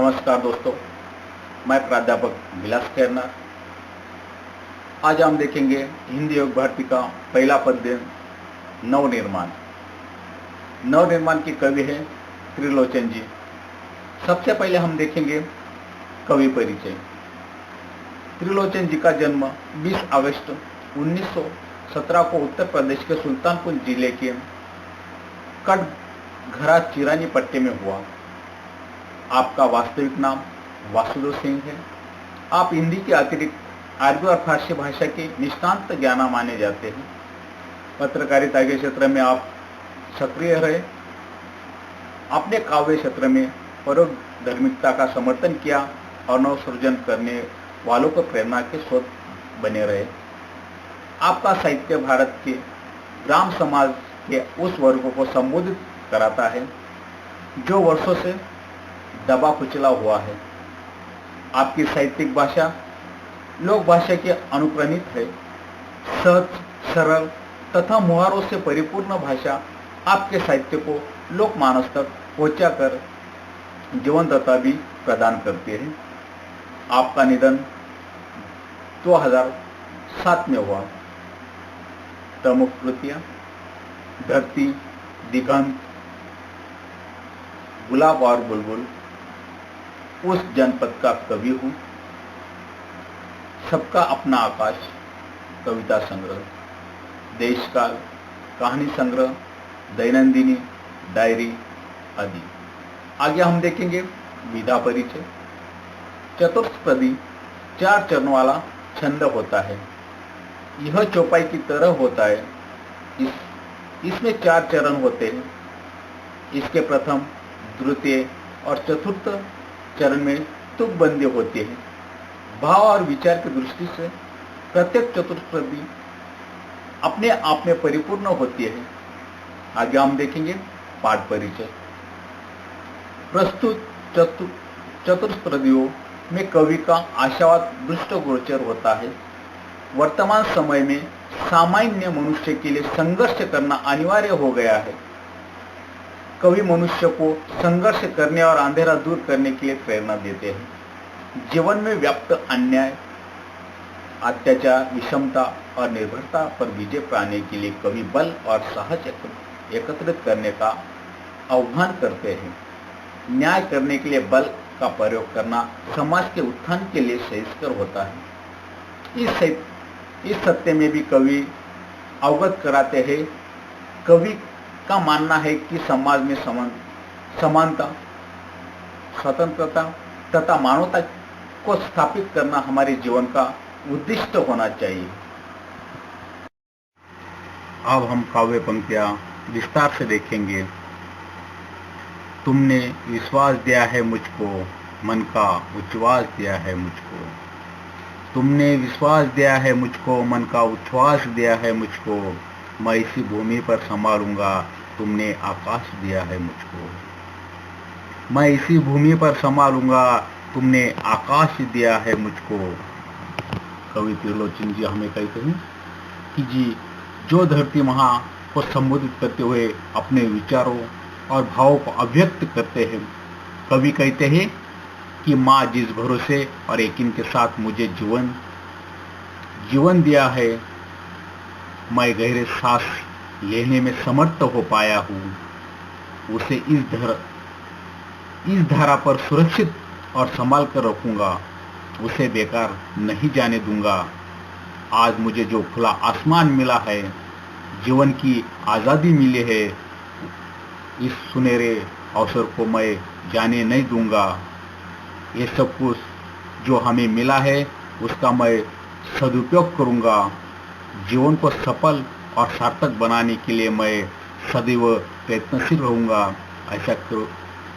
नमस्कार दोस्तों, मैं प्राध्यापक विलास खैरनार। आज हम देखेंगे हिंदी योग भारती का पहला पद्य नवनिर्माण। नवनिर्माण के कवि हैं त्रिलोचन जी। सबसे पहले हम देखेंगे कवि परिचय। त्रिलोचन जी का जन्म 20 अगस्त 1917 को उत्तर प्रदेश के सुल्तानपुर जिले के कटघरा चिरानी पट्टी में हुआ। आपका वास्तविक नाम वासुदेव सिंह है। आप हिंदी के अतिरिक्त अरबी और फारसी भाषा के निष्णात ज्ञाता माने जाते हैं। पत्रकारिता के क्षेत्र में आप सक्रिय रहे। अपने काव्य क्षेत्र में परोक्ष धार्मिकता का समर्थन किया और नवसृजन करने वालों को प्रेरणा के स्रोत बने रहे। आपका साहित्य भारत के ग्राम समाज के उस वर्ग को संबोधित कराता है जो वर्षों से दबा कुचला हुआ है। आपकी साहित्यिक भाषा लोक भाषा के अनुप्राणित है। सहज, सरल तथा मुहारों से परिपूर्ण भाषा आपके साहित्य को लोकमानस तक पहुंचाकर जीवंतता भी प्रदान करती है। आपका निधन 2007 में हुआ। प्रमुख कृतियां धरती, दिगंत, गुलाब और बुलबुल, उस जनपद का कवि हूँ, सबका अपना आकाश, कविता संग्रह, देशकाल, कहानी संग्रह, दैनंदिनी, डायरी आदि। आगे हम देखेंगे विधा परिचय। चतुष्पदी 4 चरणों वाला छंद होता है। यह चौपाई की तरह होता है। इसमें 4 चरण होते हैं। इसके प्रथम, द्वितीय और चतुर्थ चरण में तुकबंदी होती है। भाव और विचार की दृष्टि से प्रत्येक चतुष्पदी अपने आप में परिपूर्ण होती है। आगे हम देखेंगे पाठ परिचय। प्रस्तुत चतुष्पदियों में कवि का आशावाद दृष्टिगोचर होता है। वर्तमान समय में सामान्य मनुष्य के लिए संघर्ष करना अनिवार्य हो गया है। कवि मनुष्य को संघर्ष करने और अंधेरा दूर करने के लिए प्रेरणा देते हैं। जीवन में व्याप्त अन्याय, अत्याचार, विषमता और निर्भरता पर विजय पाने के लिए कवि बल और साहस एकत्रित करने का आह्वान करते हैं। न्याय करने के लिए बल का प्रयोग करना समाज के उत्थान के लिए श्रेयस्कर होता है। इस सत्य में भी कवि अवगत कराते हैं। कवि का मानना है कि समाज में समानता, स्वतंत्रता तथा मानवता को स्थापित करना हमारे जीवन का उद्दिष्ट होना चाहिए। अब हम काव्य पंक्तियां विस्तार से देखेंगे। तुमने विश्वास दिया है मुझको, मन का उच्छ्वास दिया है मुझको। तुमने विश्वास दिया है मुझको, मन का उच्छ्वास दिया है मुझको। मैं इसी भूमि पर संभालूंगा, तुमने आकाश दिया है मुझको। मैं इसी भूमि पर संभालूंगा, तुमने आकाश दिया है मुझको। कवि त्रिलोचन जी हमें कहते हैं कि जी जो धरती माँ को संबोधित करते हुए अपने विचारों और भावों को अभिव्यक्त करते हैं। कवि कहते हैं कि माँ जिस भरोसे और यकीन के साथ मुझे जीवन दिया है, मैं गहरे सांस लेने में समर्थ हो पाया हूँ, उसे इस धारा पर सुरक्षित और संभाल कर रखूंगा, उसे बेकार नहीं जाने दूंगा। आज मुझे जो खुला आसमान मिला है, जीवन की आज़ादी मिली है, इस सुनहरे अवसर को मैं जाने नहीं दूंगा। ये सब कुछ जो हमें मिला है उसका मैं सदुपयोग करूंगा। जीवन को सफल और सार्थक बनाने के लिए मैं सदैव प्रयत्नशील रहूंगा। ऐसा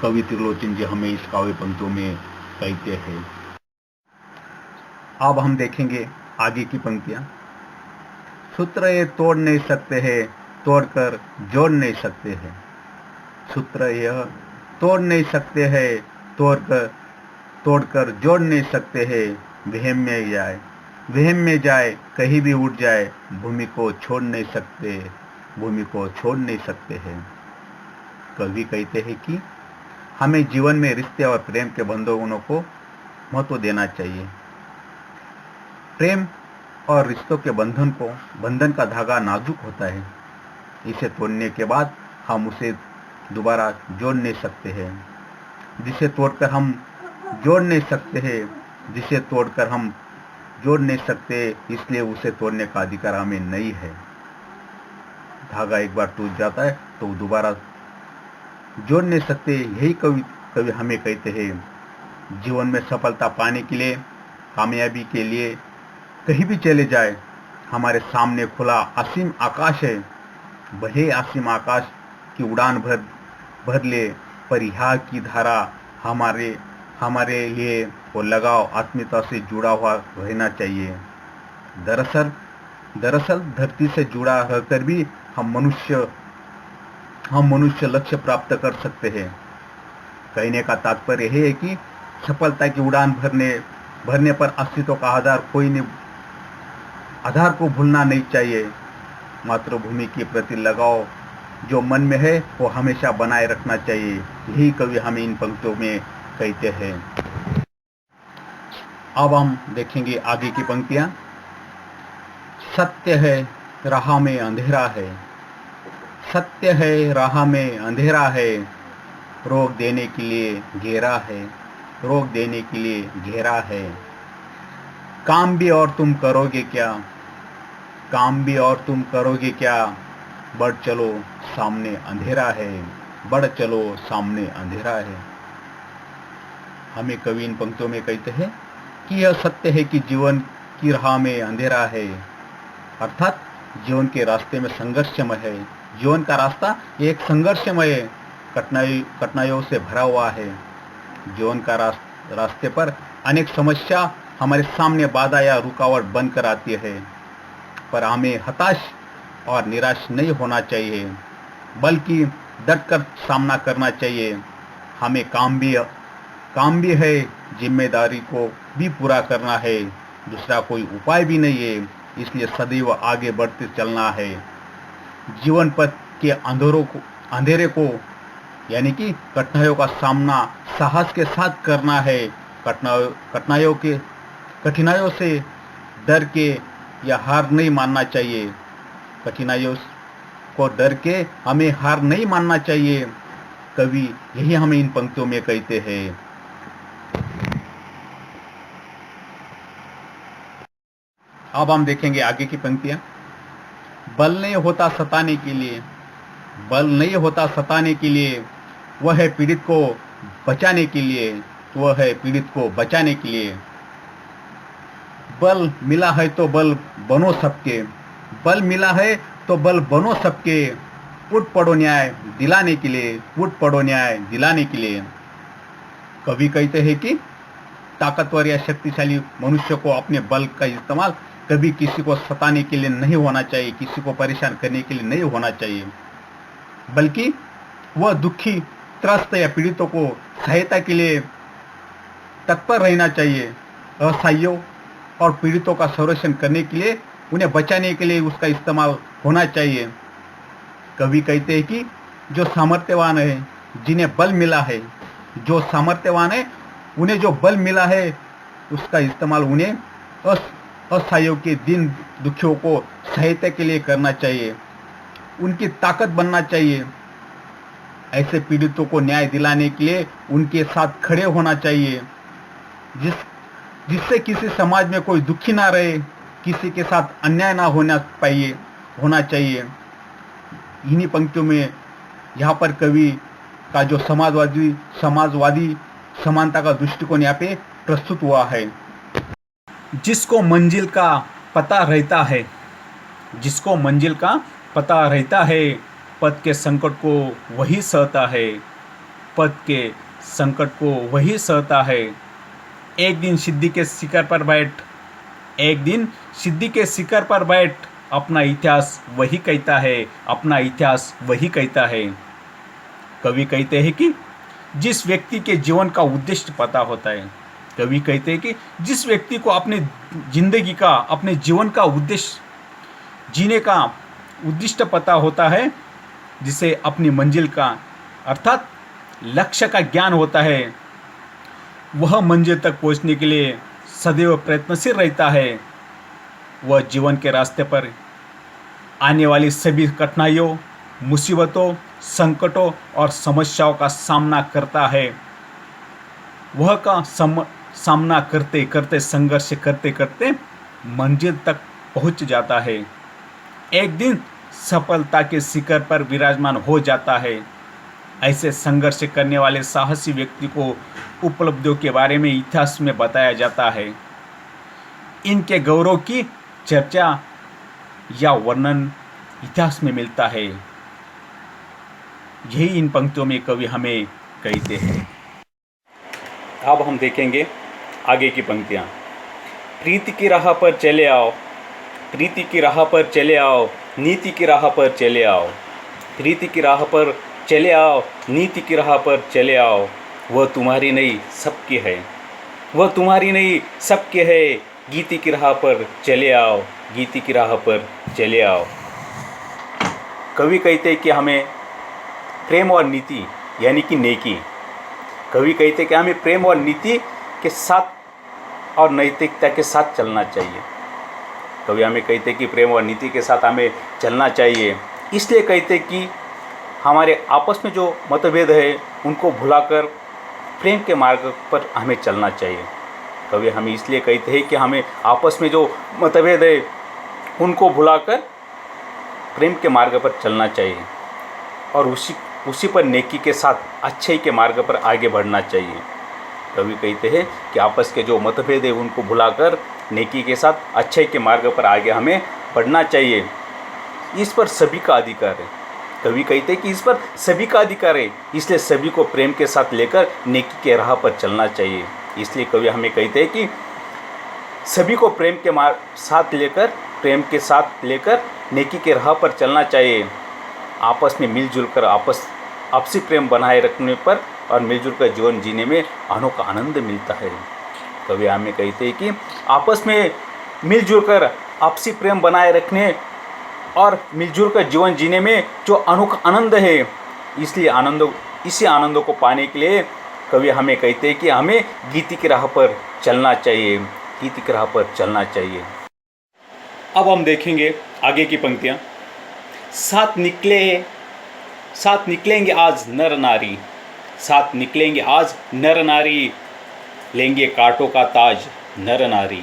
कवि त्रिलोचन जी हमें इस काव्य पंक्तियों में कहते हैं। अब हम देखेंगे आगे की पंक्तियां। सूत्र ये तोड़ नहीं सकते हैं, तोड़कर जोड़ नहीं सकते हैं। सूत्र यह तोड़ नहीं सकते हैं, तोड़कर जोड़ नहीं सकते हैं। वहम में जाए कहीं भी उड़ जाए, भूमि को छोड़ नहीं सकते हैं। कवि कहते हैं कि हमें जीवन में रिश्ते और प्रेम के बंधनों को महत्व देना चाहिए। प्रेम और रिश्तों के बंधन का धागा नाजुक होता है। इसे तोड़ने के बाद हम उसे दोबारा जोड़ नहीं सकते हैं। जिसे तोड़कर हम जोड़ नहीं सकते, इसलिए उसे तोड़ने का अधिकार हमें नहीं है। धागा एक बार टूट जाता है तो दोबारा जोड़ नहीं सकते। यही कवि हमें कहते हैं, जीवन में सफलता पाने के लिए, कामयाबी के लिए कहीं भी चले जाए, हमारे सामने खुला असीम आकाश है। भले असीम आकाश की उड़ान भर ले, पर यहाँ की धारा हमारे लिए वो लगाव आत्मीयता से जुड़ा हुआ रहना चाहिए। दरअसल धरती से जुड़ा रहकर भी हम मनुष्य लक्ष्य प्राप्त कर सकते हैं। कहने का तात्पर्य है कि सफलता की उड़ान भरने पर अस्तित्व का आधार को भूलना नहीं चाहिए। मातृभूमि के प्रति लगाव जो मन में है वो हमेशा बनाए रखना चाहिए। यही कवि हमें इन पंक्तियों में कहते हैं। अब हम देखेंगे आगे की पंक्तियां। सत्य है राह में अंधेरा है, सत्य है राह में अंधेरा है, रोक देने के लिए घेरा है, रोक देने के लिए घेरा है। काम भी और तुम करोगे क्या, काम भी और तुम करोगे क्या, बढ़ चलो सामने अंधेरा है, बढ़ चलो सामने अंधेरा है। हमें कवि इन पंक्तियों में कहते हैं कि यह सत्य है कि जीवन की राह में अंधेरा है, अर्थात जीवन के रास्ते में संघर्षमय है। जीवन का रास्ता एक संघर्षमय कठिनाइयों से भरा हुआ है। जीवन का रास्ते पर अनेक समस्या हमारे सामने बाधा या रुकावट बनकर आती है, पर हमें हताश और निराश नहीं होना चाहिए, बल्कि डटकर सामना करना चाहिए। हमें काम भी है, जिम्मेदारी को भी पूरा करना है, दूसरा कोई उपाय भी नहीं है, इसलिए सदैव आगे बढ़ते चलना है। जीवन पथ के अंधेरे को यानी कि कठिनाइयों का सामना साहस के साथ करना है। कठिनाइयों से डर के या हार नहीं मानना चाहिए। कठिनाइयों को डर के हमें हार नहीं मानना चाहिए। कवि यही हमें इन पंक्तियों में कहते हैं। अब हम देखेंगे आगे की पंक्तियां। बल नहीं होता सताने के लिए, बल नहीं होता सताने के लिए, वह है पीड़ित को बचाने के लिए, वह है पीड़ित को बचाने के लिए। बल मिला है तो बल बनो सबके, बल मिला है तो बल बनो सबके, उठ पड़ो न्याय दिलाने के लिए, उठ पड़ो न्याय दिलाने के लिए। कवि कहते हैं कि ताकतवर या शक्तिशाली मनुष्य को अपने बल का इस्तेमाल कभी किसी को सताने के लिए नहीं होना चाहिए, किसी को परेशान करने के लिए नहीं होना चाहिए, बल्कि वह दुखी, त्रस्त या पीड़ितों को सहायता के लिए तत्पर रहना चाहिए। असहायों और पीड़ितों का संरक्षण करने के लिए, उन्हें बचाने के लिए उसका इस्तेमाल होना चाहिए। कवि कहते हैं कि जो सामर्थ्यवान है, जिन्हें बल मिला है, जो सामर्थ्यवान है उन्हें जो बल मिला है, उसका इस्तेमाल उन्हें असहायों के दिन दुखियों को सहायता के लिए करना चाहिए, उनकी ताकत बनना चाहिए। ऐसे पीड़ितों को न्याय दिलाने के लिए उनके साथ खड़े होना चाहिए, जिससे किसी समाज में कोई दुखी ना रहे, किसी के साथ अन्याय ना होना चाहिए। इन्हीं पंक्तियों में यहाँ पर कवि का जो समाजवादी समानता का दृष्टिकोण यहाँ पे प्रस्तुत हुआ है। जिसको मंजिल का पता रहता है, जिसको मंजिल का पता रहता है, पद के संकट को वही सहता है, पद के संकट को वही सहता है। एक दिन सिद्धि के शिखर पर बैठ, एक दिन सिद्धि के शिखर पर बैठ, अपना इतिहास वही कहता है, अपना इतिहास वही कहता है। कवि कहते हैं कि जिस व्यक्ति के जीवन का उद्देश्य पता होता है, कवि कहते हैं कि जिस व्यक्ति को अपने जिंदगी का, अपने जीवन का उद्देश्य, जीने का उद्दिष्ट पता होता है, जिसे अपनी मंजिल का अर्थात लक्ष्य का ज्ञान होता है वह मंजिल तक पहुंचने के लिए सदैव प्रयत्नशील रहता है। वह जीवन के रास्ते पर आने वाली सभी कठिनाइयों, मुसीबतों, संकटों और समस्याओं का सामना करता है। वह का सामना करते करते, संघर्ष करते करते मंजिल तक पहुंच जाता है। एक दिन सफलता के शिखर पर विराजमान हो जाता है। ऐसे संघर्ष करने वाले साहसी व्यक्ति को उपलब्धियों के बारे में इतिहास में बताया जाता है। इनके गौरव की चर्चा या वर्णन इतिहास में मिलता है। यही इन पंक्तियों में कवि हमें कहते हैं। अब हम देखेंगे आगे की पंक्तियाँ। प्रीति की राह पर चले आओ, प्रीति की राह पर चले आओ, नीति की राह पर चले आओ। प्रीति की राह पर चले आओ, नीति की राह पर चले आओ। वह तुम्हारी नहीं सबकी है, वह तुम्हारी नहीं सबकी है। गीति की राह पर चले आओ, गीति की राह पर चले आओ। कवि कहते हैं कि हमें प्रेम और नीति यानी कि नेकी, कवि कहते हैं कि हमें प्रेम और नीति के साथ और नैतिकता के साथ चलना चाहिए। कवि हमें कहते हैं कि प्रेम और नीति के साथ हमें चलना चाहिए। इसलिए कहते हैं कि हमारे आपस में जो मतभेद है उनको भुलाकर प्रेम के मार्ग पर हमें चलना चाहिए। कवि हमें इसलिए कहते हैं कि हमें आपस में जो मतभेद है उनको भुलाकर प्रेम के मार्ग पर चलना चाहिए और उसी पर नेकी के साथ अच्छाई के मार्ग पर आगे बढ़ना चाहिए। कवि कहते हैं कि आपस के जो मतभेद है उनको भुलाकर नेकी के साथ अच्छाई के मार्ग पर आगे हमें बढ़ना चाहिए। इस पर सभी का अधिकार है। कवि कहते हैं कि इस पर सभी का अधिकार है, इसलिए सभी को प्रेम के साथ लेकर नेकी के राह पर चलना चाहिए। इसलिए कवि हमें कहते हैं कि सभी को प्रेम के साथ लेकर नेकी के राह पर चलना चाहिए। आपस में मिलजुल कर आपसी प्रेम बनाए रखने पर और मिलजुल कर जीवन जीने में अनोखा आनंद मिलता है। कवि हमें कहते हैं कि आपस में मिलजुल कर आपसी प्रेम बनाए रखने और मिलजुल कर जीवन जीने में जो अनोखा आनंद है, इसी आनंदों को पाने के लिए कवि हमें कहते हैं कि हमें गीति की राह पर चलना चाहिए, गीति की राह पर चलना चाहिए। अब हम देखेंगे आगे की पंक्तियाँ। साथ निकलेंगे आज नर नारी, साथ निकलेंगे आज नर नारी। लेंगे कांटों का ताज नर नारी,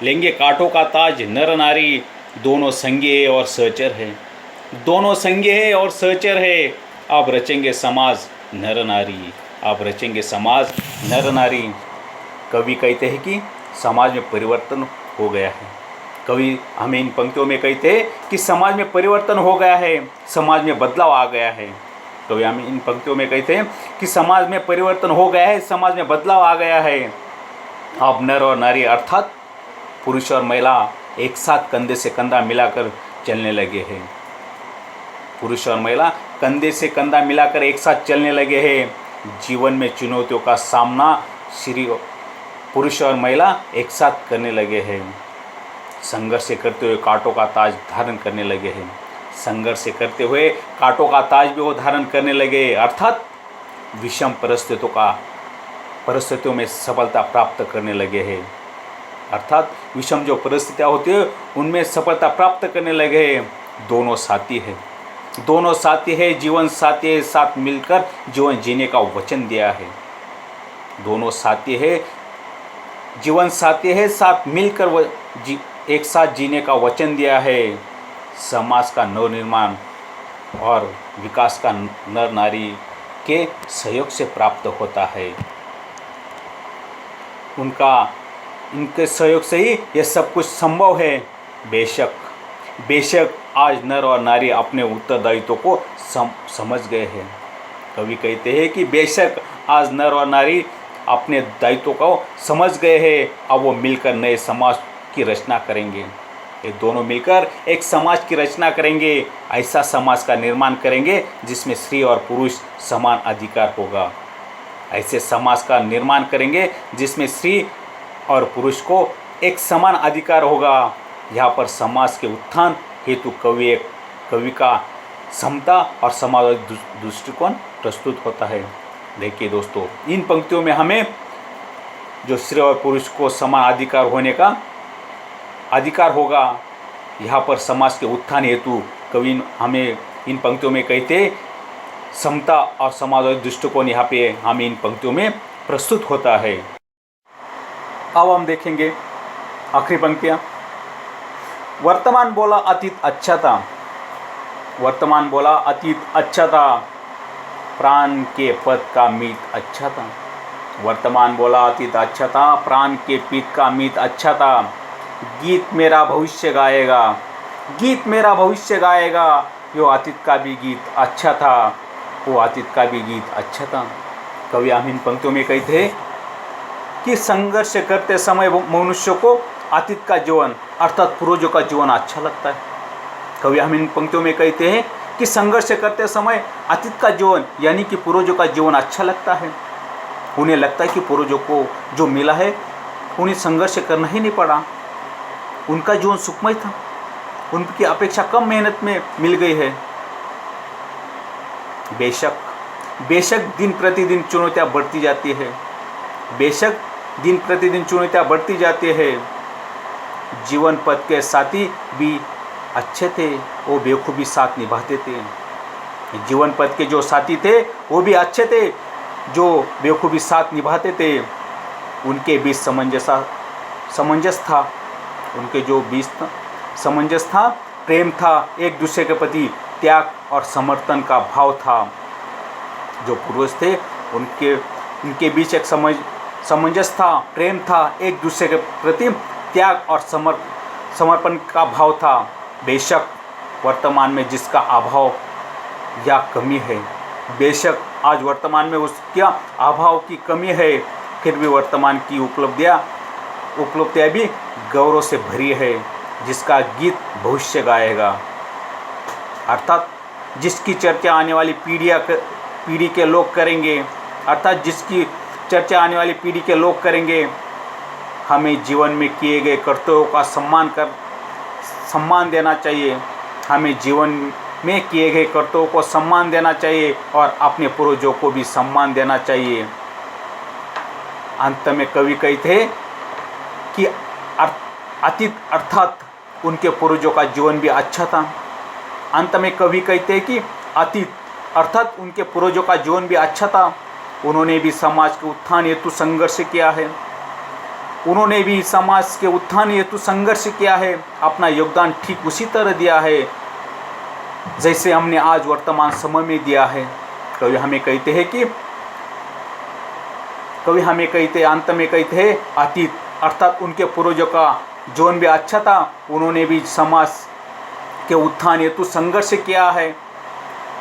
लेंगे कांटों का ताज नर नारी। दोनों संगे है और सहचर है, दोनों संगे है और सहचर है। अब रचेंगे समाज नर नारी, अब रचेंगे समाज नर नारी। कवि कहते हैं कि समाज में परिवर्तन हो गया है। कवि हमें इन पंक्तियों में कहते हैं कि समाज में परिवर्तन हो गया है, समाज में बदलाव आ गया है। कवि हमें इन पंक्तियों में कहते हैं कि समाज में परिवर्तन हो गया है, समाज में बदलाव आ गया है। अब नर और नारी अर्थात पुरुष और महिला एक साथ कंधे से कंधा मिलाकर चलने लगे हैं। पुरुष और महिला कंधे से कंधा मिलाकर एक साथ चलने लगे हैं। जीवन में चुनौतियों का सामना पुरुष और महिला एक साथ करने लगे हैं। संघर्ष करते हुए कांटों का ताज धारण करने लगे हैं, संघर्ष करते हुए कांटों का ताज भी वो धारण करने लगे। अर्थात विषम परिस्थितियों में सफलता प्राप्त करने लगे हैं। अर्थात विषम जो परिस्थितियाँ होती है उनमें सफलता प्राप्त करने लगे हैं। दोनों साथी है, दोनों साथी है, जीवन साथी है, साथ मिलकर जीवन जीने का वचन दिया है। दोनों साथी है, जीवन साथी है, साथ मिलकर एक साथ जीने का वचन दिया है। समाज का नवनिर्माण और विकास का नर नारी के सहयोग से प्राप्त होता है। इनके सहयोग से ही यह सब कुछ संभव है। बेशक आज नर और नारी अपने उत्तरदायित्व को समझ गए हैं। कवि कहते हैं कि बेशक आज नर और नारी अपने दायित्व को समझ गए हैं। अब वो मिलकर नए समाज की रचना करेंगे। ये दोनों मिलकर एक समाज की रचना करेंगे। ऐसा समाज का निर्माण करेंगे जिसमें स्त्री और पुरुष समान अधिकार होगा। ऐसे समाज का निर्माण करेंगे जिसमें स्त्री और पुरुष को एक समान अधिकार होगा। यहाँ पर समाज के उत्थान हेतु कवि का समता और समाजवादी दृष्टिकोण प्रस्तुत होता है। देखिए दोस्तों, इन पंक्तियों में हमें जो स्त्री और पुरुष को समान अधिकार होने का अधिकार होगा, यहाँ पर समाज के उत्थान हेतु कवि हमें इन पंक्तियों में कहते समता और समाजवादी दृष्टिकोण यहाँ पे हमें इन पंक्तियों में प्रस्तुत होता है। अब हम देखेंगे आखिरी पंक्तियाँ। वर्तमान बोला अतीत अच्छा था, वर्तमान बोला अतीत अच्छा था, प्राण के पद का मीत अच्छा था। वर्तमान बोला अतीत अच्छा था, प्राण के पीत का मीत अच्छा था। गीत मेरा भविष्य गाएगा, गीत मेरा भविष्य गाएगा, यो अतीत का भी गीत अच्छा था, वो अतीत का भी गीत अच्छा था। कवि हम इन पंक्तियों में कहते हैं कि संघर्ष करते समय मनुष्य को अतीत का जीवन अर्थात पूर्वजों का जीवन अच्छा लगता है। कवि हम इन पंक्तियों में कहते हैं कि संघर्ष करते समय अतीत का जीवन यानी कि पूर्वजों का जीवन अच्छा लगता है। उन्हें लगता है कि पूर्वजों को जो मिला है उन्हें संघर्ष करना ही नहीं पड़ा, उनका जीवन सुखमय था, उनकी अपेक्षा कम मेहनत में मिल गई है। बेशक दिन प्रतिदिन चुनौतियाँ बढ़ती जाती है, बेशक दिन प्रतिदिन चुनौतियाँ बढ़ती जाती है। जीवन पथ के साथी भी अच्छे थे, वो बेखूबी साथ निभाते थे। जीवन पथ के जो साथी थे वो भी अच्छे थे, जो बेखूबी साथ निभाते थे। उनके बीच समंजस था, उनके जो बीच समंजस था, प्रेम था, एक दूसरे के प्रति त्याग और समर्थन का भाव था। जो पूर्वज थे उनके बीच एक समंजस था, प्रेम था, एक दूसरे के प्रति त्याग और समर्पण का भाव था। बेशक वर्तमान में जिसका अभाव या कमी है, बेशक आज वर्तमान में उसका अभाव की कमी है, फिर भी वर्तमान की उपलब्धियाँ भी गौरव से भरी है, जिसका गीत भविष्य गाएगा। अर्थात जिसकी चर्चा आने वाली पीढ़ी के लोग करेंगे, अर्थात जिसकी चर्चा आने वाली पीढ़ी के लोग करेंगे। हमें जीवन में किए गए कर्तव्यों का सम्मान देना चाहिए, हमें जीवन में किए गए कर्तव्यों को सम्मान देना चाहिए और अपने पूर्वजों को भी सम्मान देना चाहिए। अंत में कवि कहते हैं कि अतीत अर्थात उनके पूर्वजों का जीवन भी अच्छा था। अंत में कवि कहते हैं कि अतीत अर्थात उनके पूर्वजों का जीवन भी अच्छा था। उन्होंने भी समाज के उत्थान हेतु संघर्ष किया है, उन्होंने भी समाज के उत्थान हेतु संघर्ष किया है, अपना योगदान ठीक उसी तरह दिया है जैसे हमने आज वर्तमान समय में दिया है। कवि हमें कहते हैं अंत में कहते हैं अतीत अर्थात उनके पूर्वजों का जीवन भी अच्छा था, उन्होंने भी समाज के उत्थान हेतु संघर्ष किया है,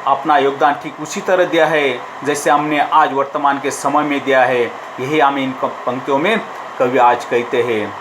अपना योगदान ठीक उसी तरह दिया है जैसे हमने आज वर्तमान के समय में दिया है। यही हमें इन पंक्तियों में कवि आज कहते हैं।